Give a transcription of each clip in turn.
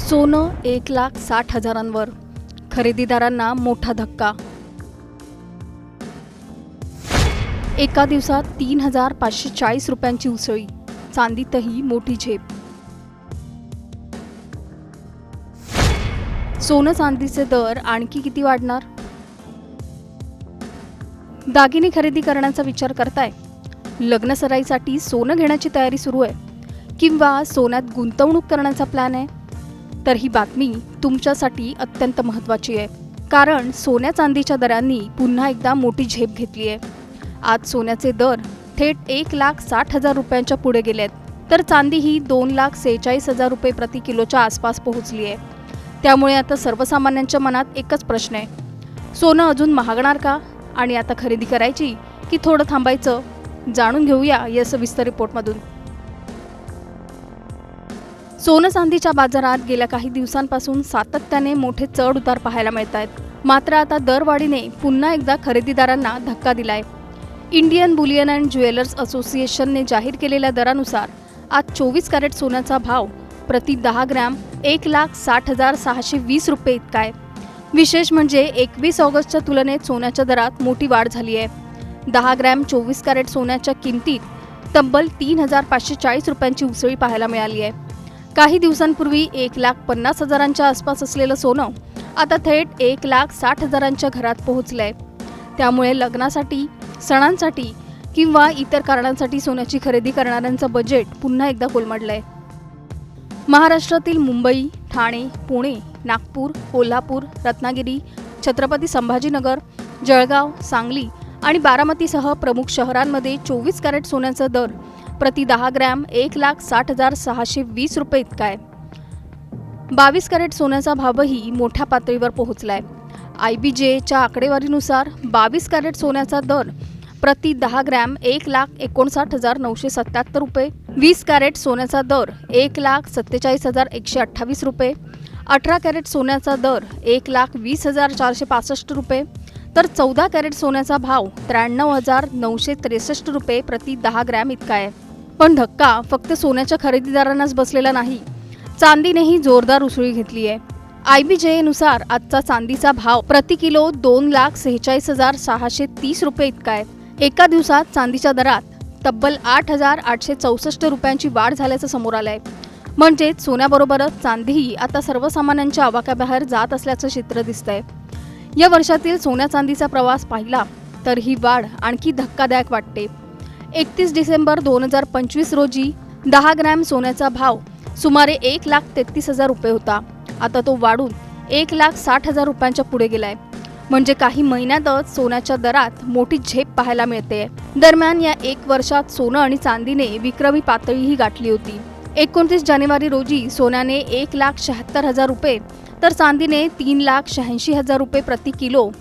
सोनं 1,60,000वर, खरेदीदारांना मोठा धक्का। एका दिवसात 3,540 रुपयांची उसळी, चांदीतही मोठी झेप। सोनं चांदीचे दर आणखी किती वाढणार? दागिने खरेदी करण्याचा विचार करताय? लग्न सराईसाठी सोनं घेण्याची तयारी सुरू आहे किंवा सोन्यात गुंतवणूक करण्याचा प्लॅन आहे? तर ही बातमी तुमच्यासाठी अत्यंत महत्त्वाची आहे, कारण सोन्या चांदीच्या दरांनी पुन्हा एकदा मोठी झेप घेतली आहे। आज सोन्याचे दर थेट 1,60,000 रुपयांच्या पुढे गेलेत, तर चांदी ही 2,46,000 रुपये प्रति किलोच्या आसपास पोहोचली आहे। त्यामुळे आता सर्वसामान्यांच्या मनात एकच प्रश्न आहे, सोनं अजून महागणार का? आणि आता खरेदी करायची की थोडं थांबायचं? जाणून घेऊया या सविस्तर रिपोर्टमधून। सोनं चांदीच्या बाजारात गेल्या काही दिवसांपासून सातत्याने मोठे चढ उतार पाहायला मिळत आहेत, मात्र आता दरवाढीने पुन्हा एकदा खरेदीदारांना धक्का दिलाय। इंडियन बुलियन अँड ज्वेलर्स असोसिएशनने जाहीर केलेल्या दरानुसार आज 24 कॅरेट सोन्याचा भाव प्रति 10 ग्रॅम 1,60,620 रुपये इतका आहे। विशेष म्हणजे 21 ऑगस्टच्या तुलनेत सोन्याच्या दरात मोठी वाढ झाली आहे। 10 ग्रॅम 24 कॅरेट सोन्याच्या किमतीत तब्बल 3,540 रुपयांची उसळी पाहायला मिळाली आहे। काही दिवसांपूर्वी 1,50,000च्या आसपास असलेलं सोनं आता थेट 1,60,000च्या घरात पोहोचलंय। त्यामुळे लग्नासाठी, सणांसाठी किंवा इतर कारणांसाठी सोन्याची खरेदी करणाऱ्यांचं बजेट पुन्हा एकदा कोलमडलंय। महाराष्ट्रातील मुंबई, ठाणे, पुणे, नागपूर, कोल्हापूर, रत्नागिरी, छत्रपती संभाजीनगर, जळगाव, सांगली आणि बारामतीसह प्रमुख शहरांमध्ये 24 कॅरेट सोन्याचा दर प्रति 10 ग्रॅम 1,60,620 रुपये इतका आहे। 22 कॅरेट सोन्याचा भावही मोठ्या पातळीवर पोहोचलाय। IBJच्या आकडेवारीनुसार 22 कॅरेट सोन्याचा दर प्रति 10 ग्रॅम 1,59,977 रुपये, 20 कॅरेट सोन्याचा दर 1,47,128 रुपये, 18 कॅरेट सोन्याचा दर 1,20,465 रुपये, तर 14 कॅरेट सोन्याचा भाव 93,963 रुपये प्रति 10 ग्रॅम इतका आहे। पण धक्का फक्त सोन्याच्या खरेदीदारांनाच बसलेला नाही, चांदीनेही जोरदार उसळी घेतली आहे। IBJ नुसार आजचा चांदीचा भाव प्रति किलो 2,46,630 रुपये इतका आहे। एका दिवसात चांदीच्या दरात तब्बल 8,864 रुपयांची वाढ झाल्याचं समोर आलंय। म्हणजेच सोन्याबरोबरच चांदीही आता सर्वसामान्यांच्या आवाक्याबाहेर जात असल्याचं चित्र दिसतंय। या वर्षातील सोन्या चांदीचा प्रवास पाहिला तर ही वाढ आणखी धक्कादायक वाटते। 31 डिसेंबर 2025 रोजी 10 ग्रॅम सोन्याचा भाव सुमारे 1,33,000 रुपये होता। आता तो वाढून 1,60,000 रुपयांच्या पुढे गेलाय। म्हणजे काही महिन्यातच सोन्याच्या दरात मोठी झेप पाहायला मिळते। दरम्यान या 1 वर्षात सोनं आणि चांदीने विक्रमी पातळीही गाठली होती। 29 जानेवारी रोजी सोन्याने 1,76,000 रुपये तर चांदीने 3,86,000 रुपये प्रति किलो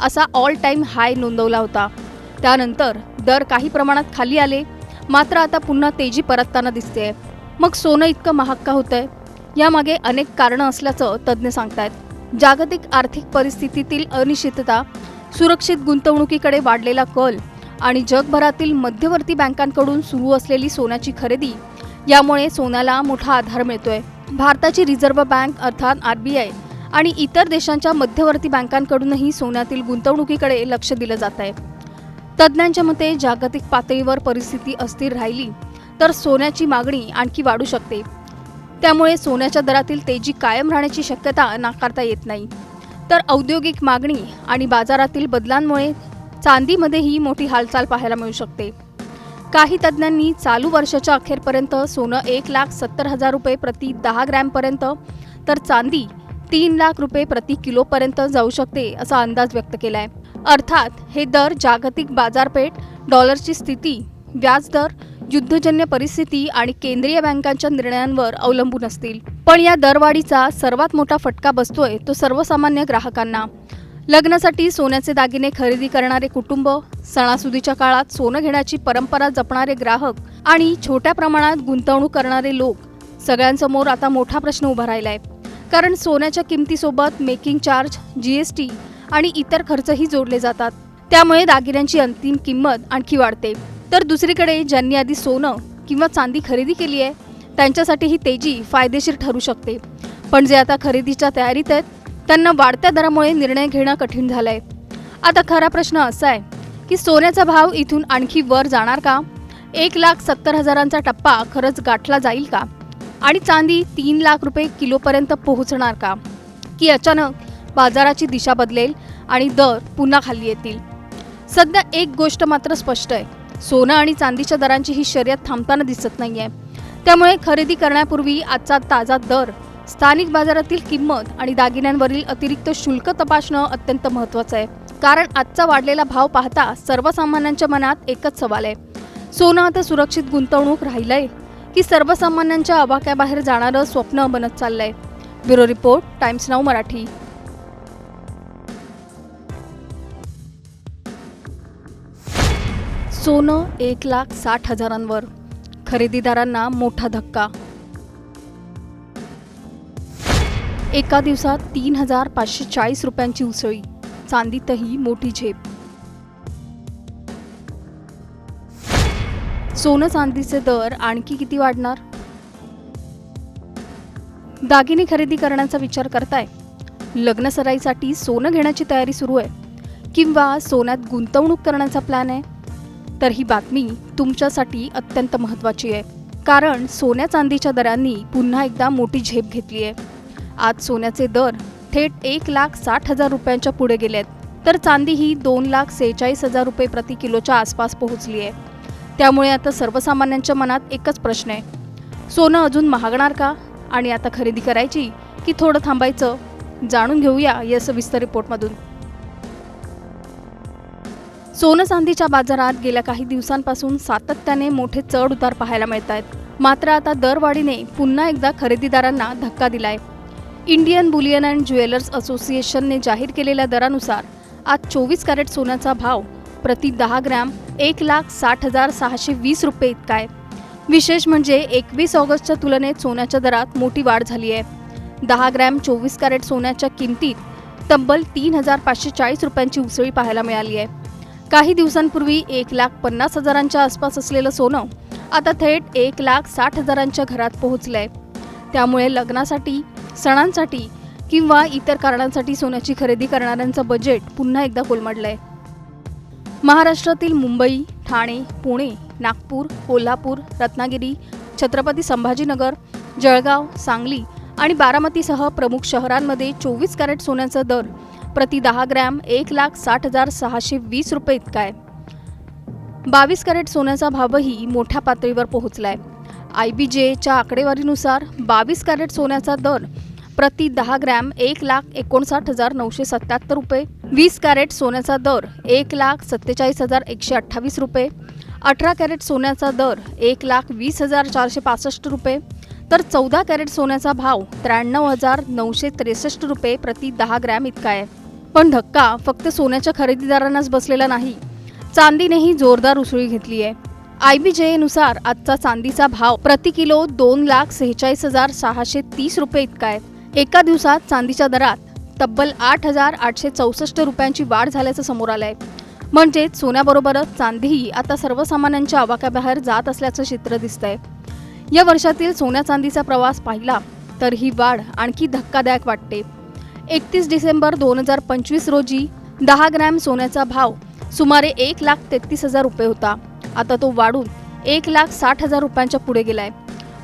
असा ऑल टाइम हाय नोंदवला होता। त्यानंतर दर काही प्रमाणात खाली आले, मात्र आता पुन्हा तेजी परतताना दिसते। मग सोनं इतकं महाग का होतंय? यामागे अनेक कारणं असल्याचं तज्ज्ञ सांगतायत। जागतिक आर्थिक परिस्थितीतील अनिश्चितता, सुरक्षित गुंतवणुकीकडे वाढलेला कल आणि जगभरातील मध्यवर्ती बँकांकडून सुरू असलेली सोन्याची खरेदी यामुळे सोन्याला मोठा आधार मिळतोय। भारताची रिझर्व्ह बँक अर्थात RBI आणि इतर देशांच्या मध्यवर्ती बँकांकडूनही सोन्यातील गुंतवणुकीकडे लक्ष दिलं जात आहे। तज्ज्ञांच्या मते जागतिक पातळीवर परिस्थिती अस्थिर राहिली तर सोन्याची मागणी आणखी वाढू शकते। त्यामुळे सोन्याच्या दरातील तेजी कायम राहण्याची शक्यता नाकारता येत नाही। तर औद्योगिक मागणी आणि बाजारातील बदलांमुळे चांदीमध्येही मोठी हालचाल पाहायला मिळू शकते। काही तज्ज्ञांनी चालू वर्षाच्या अखेरपर्यंत सोनं 1,70,000 रुपये प्रति 10 ग्रॅमपर्यंत तर चांदी 3,00,000 रुपये प्रति किलोपर्यंत जाऊ शकते असा अंदाज व्यक्त केलाय। अर्थात हे दर जागतिक बाजारपेठ, डॉलरची स्थिती, व्याजदर, युद्धजन्य परिस्थिती आणि केंद्रीय बँकांच्या निर्णयांवर अवलंबून असतील। पण या दरवाढीचा सर्वात मोठा फटका बसतोय तो सर्वसामान्य ग्राहकांना। लग्नासाठी सोन्याचे दागिने खरेदी करणारे कुटुंब, सणासुदीच्या काळात सोनं घेण्याची परंपरा जपणारे ग्राहक आणि छोट्या प्रमाणात गुंतवणूक करणारे लोक सगळ्यांसमोर आता मोठा प्रश्न उभा राहिलाय। कारण सोन्याच्या किमतीसोबत मेकिंग चार्ज, GST आणि इतर खर्चही जोडले जातात। त्यामुळे दागिन्यांची अंतिम किंमत आणखी वाढते। तर दुसरीकडे ज्यांनी आधी सोनं किंवा चांदी खरेदी केली आहे त्यांच्यासाठी ही तेजी फायदेशीर ठरू शकते। पण जे आता खरेदीच्या तयारीत आहेत त्यांना वाढत्या दरामुळे निर्णय घेणं कठीण झालंय. आता खरा प्रश्न असा आहे की सोन्याचा भाव इथून आणखी वर जाणार का? 1,70,000चा टप्पा खरंच गाठला जाईल का? आणि चांदी 3 लाख रुपये किलोपर्यंत पोहोचणार का? की अचानक बाजाराची दिशा बदलेल आणि दर पुन्हा खाली येतील? सध्या एक गोष्ट मात्र स्पष्ट आहे, सोनं आणि चांदीच्या दरांची ही शर्यत थांबताना दिसत नाहीये. त्यामुळे खरेदी करण्यापूर्वी आजचा ताजा दर, स्थानिक बाजारातील किंमत आणि दागिन्यांवरील अतिरिक्त शुल्क तपासणं अत्यंत महत्त्वाचं आहे. कारण आजचा वाढलेला भाव पाहता सर्वसामान्यांच्या मनात एकच सवाल आहे, सोनं आता सुरक्षित गुंतवणूक राहिलंय की सर्वसामान्यांच्या आवाक्याबाहेर जाणारं स्वप्न बनत चाललंय? Bureau report, times now Marathi. सोनं 1,60,000वर, खरेदीदारांना मोठा धक्का. एका दिवसात 3,540 रुपयांची उसळी, चांदीतही मोठी झेप. सोनं चांदीचे दर आणखी किती वाढणार? दागिने खरेदी करण्याचा विचार करताय? लग्न सराईसाठी सोनं घेण्याची तयारी सुरू आहे किंवा सोन्यात गुंतवणूक करण्याचा प्लॅन आहे? तर ही बातमी तुमच्यासाठी अत्यंत महत्त्वाची आहे. कारण सोन्या चांदीच्या दरांनी पुन्हा एकदा मोठी झेप घेतली आहे. आज सोन्याचे दर थेट 1,60,000 रुपयांच्या पुढे गेलेत, तर चांदी ही 2,46,000 रुपये प्रति किलोच्या आसपास पोहोचली आहे. त्यामुळे आता सर्वसामान्यांच्या मनात एकच प्रश्न आहे, सोनं अजून महागणार का? आणि आता खरेदी करायची की थोडं थांबायचं? जाणून घेऊया या सविस्तर रिपोर्टमधून. सोनं चांदीच्या बाजारात गेल्या काही दिवसांपासून सातत्याने मोठे चढ उतार पाहायला मिळत आहेत. मात्र आता दरवाढीने पुन्हा एकदा खरेदीदारांना धक्का दिलाय. इंडियन बुलियन अँड ज्वेलर्स असोसिएशनने जाहीर केलेल्या दरानुसार आज 24 कॅरेट सोन्याचा भाव प्रति 10 ग्रॅम 1,60,620 रुपये इतका आहे. विशेष म्हणजे 21 ऑगस्टच्या तुलनेत सोन्याच्या दरात मोठी वाढ झाली आहे. 10 ग्रॅम 24 कॅरेट सोन्याच्या किमतीत तब्बल 3,540 रुपयांची उसळी पाहायला मिळाली आहे. काही दिवसांपूर्वी 1,50,000च्या आसपास असलेलं सोनं आता थेट 1,60,000च्या घरात पोहोचलंय. त्यामुळे लग्नासाठी, सणांसाठी किंवा इतर कारणांसाठी सोन्याची खरेदी करणाऱ्यांचं बजेट पुन्हा एकदा कोलमडलंय. महाराष्ट्रातील मुंबई, ठाणे, पुणे, नागपूर, कोल्हापूर, रत्नागिरी, छत्रपती संभाजीनगर, जळगाव, सांगली आणि बारामतीसह प्रमुख शहरांमध्ये 24 कॅरेट सोन्याचा दर प्रति 10 ग्रॅम 1,60,620 रुपये इतका आहे. 22 कॅरेट सोन्याचा भावही मोठ्या पातळीवर पोहोचलाय. IBJच्या आकडेवारीनुसार 22 कॅरेट सोन्याचा दर प्रति 10 ग्रॅम 1,59,977 रुपये, 20 कॅरेट सोन्याचा दर 1,47,128 रुपये, 18 कॅरेट सोन्याचा दर 1,20,465 रुपये, तर 14 कॅरेट सोन्याचा भाव 93,963 रुपये प्रति 10 ग्रॅम इतका आहे. पण धक्का फक्त सोन्याच्या खरेदीदारांनाच बसलेला नाही, चांदीनेही जोरदार उसळी घेतली आहे. IBJनुसार आजचा चांदीचा भाव प्रति किलो 2,46,630 रुपये इतका आहे. एका दिवसात चांदीच्या दरात तब्बल 8,864 रुपयांची वाढ झाल्याचं समोर आलंय. म्हणजेच सोन्याबरोबरच चांदीही आता सर्वसामान्यांच्या आवाक्याबाहेर जात असल्याचं चित्र दिसतंय. या वर्षातील सोन्या चांदीचा प्रवास पाहिला तर ही वाढ आणखी धक्कादायक वाटते. 31 डिसेंबर 2025 रोजी 10 ग्रॅम सोन्याचा भाव सुमारे 1,33,000 रुपये होता. आता तो वाढून 1,60,000 रुपयांच्या पुढे गेलाय.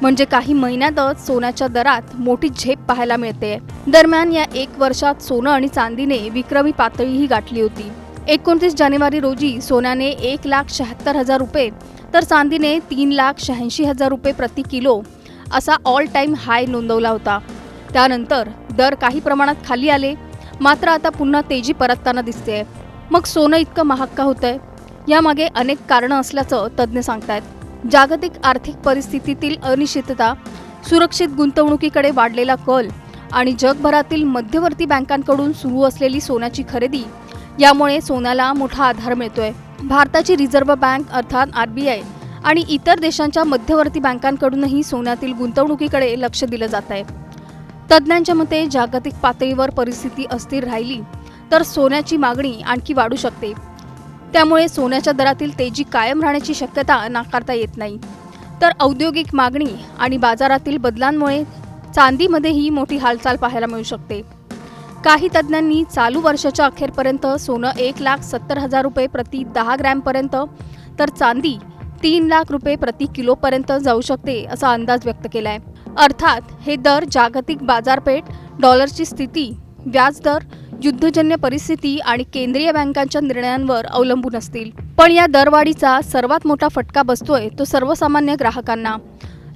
म्हणजे काही महिन्यातच सोन्याच्या दरात मोठी झेप पाहायला मिळते. दरम्यान या एक वर्षात सोनं आणि चांदीने विक्रमी पातळीही गाठली होती. 29 जानेवारी रोजी सोन्याने 1,76,000 रुपये तर चांदीने 3,86,000 रुपये प्रति किलो असा ऑल टाइम हाय नोंदवला होता. त्यानंतर दर काही प्रमाणात खाली आले, मात्र आता पुन्हा तेजी परतताना दिसते. मग सोनं इतकं महाग का होतंय? यामागे अनेक कारणं असल्याचं तज्ज्ञ सांगतायत. जागतिक आर्थिक परिस्थितीतील अनिश्चितता, सुरक्षित गुंतवणुकीकडे वाढलेला कल आणि जगभरातील मध्यवर्ती बँकांकडून सुरू असलेली सोन्याची खरेदी यामुळे सोन्याला मोठा आधार मिळतोय. भारताची रिझर्व्ह बँक अर्थात RBI आणि इतर देशांच्या मध्यवर्ती बँकांकडूनही सोन्यातील गुंतवणुकीकडे लक्ष दिलं जात आहे. तज्ज्ञांच्या मते जागतिक पातळीवर परिस्थिती अस्थिर राहिली तर सोन्याची मागणी आणखी वाढू शकते. त्यामुळे सोन्याच्या दरातील तेजी कायम राहण्याची शक्यता नाकारता येत नाही. तर औद्योगिक मागणी आणि बाजारातील बदलांमुळे चांदीमध्येही मोठी हालचाल पाहायला मिळू शकते. काही तज्ज्ञांनी चालू वर्षाच्या अखेरपर्यंत सोनं 1,70,000 रुपये प्रति 10 ग्रॅमपर्यंत तर चांदी 3 लाख रुपये प्रति किलोपर्यंत जाऊ शकते असा अंदाज व्यक्त केला आहे. अर्थात हे दर जागतिक बाजारपेठ, डॉलरची स्थिती, व्याजदर, युद्धजन्य परिस्थिती आणि केंद्रीय बँकांच्या निर्णयांवर अवलंबून असतील. पण या दरवाढीचा सर्वात मोठा फटका बसतोय तो सर्वसामान्य ग्राहकांना.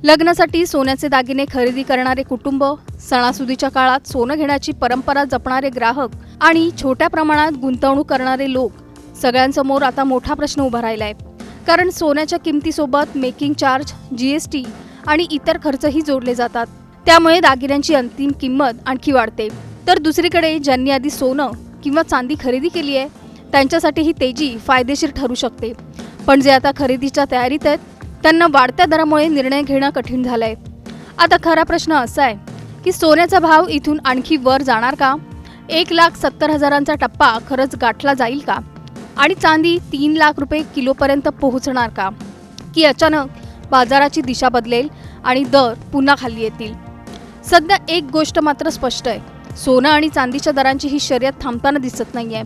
लग्नासाठी सोन्याचे दागिने खरेदी करणारे कुटुंब, सणासुदीच्या काळात सोनं घेण्याची परंपरा जपणारे ग्राहक आणि छोट्या प्रमाणात गुंतवणूक करणारे लोक सगळ्यांसमोर आता मोठा प्रश्न उभा राहिलाय. कारण सोन्याच्या किमतीसोबत मेकिंग चार्ज, GST आणि इतर खर्चही जोडले जातात. त्यामुळे दागिन्यांची अंतिम किंमत आणखी वाढते. तर दुसरीकडे ज्यांनी आधी सोनं किंवा चांदी खरेदी केली आहे त्यांच्यासाठी ही तेजी फायदेशीर ठरू शकते. पण जे आता खरेदीच्या तयारीत आहेत त्यांना वाढत्या दरामुळे निर्णय घेणं कठीण झालंय. आता खरा प्रश्न असा आहे की सोन्याचा भाव इथून आणखी वर जाणार का? 1,70,000चा टप्पा खरंच गाठला जाईल का? आणि चांदी 3 लाख रुपये किलोपर्यंत पोहोचणार का? की अचानक बाजाराची दिशा बदलेल आणि दर पुन्हा खाली येतील? सध्या एक गोष्ट मात्र स्पष्ट आहे, सोनं आणि चांदीच्या दरांची ही शर्यत थांबताना दिसत नाहीये.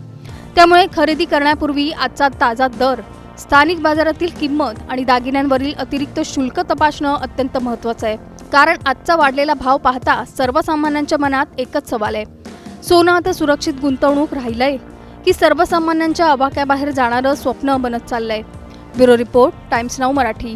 त्यामुळे खरेदी करण्यापूर्वी आजचा ताजा दर, स्थानिक बाजारातील किंमत आणि दागिन्यांवरील अतिरिक्त शुल्क तपासणं अत्यंत महत्त्वाचं आहे. कारण आजचा वाढलेला भाव पाहता सर्वसामान्यांच्या मनात एकच सवाल आहे, सोनं आता सुरक्षित गुंतवणूक राहिलंय की सर्वसामान्यांच्या आवाक्याबाहेर जाणारं स्वप्न बनत चाललंय? Bureau report, times now Marathi.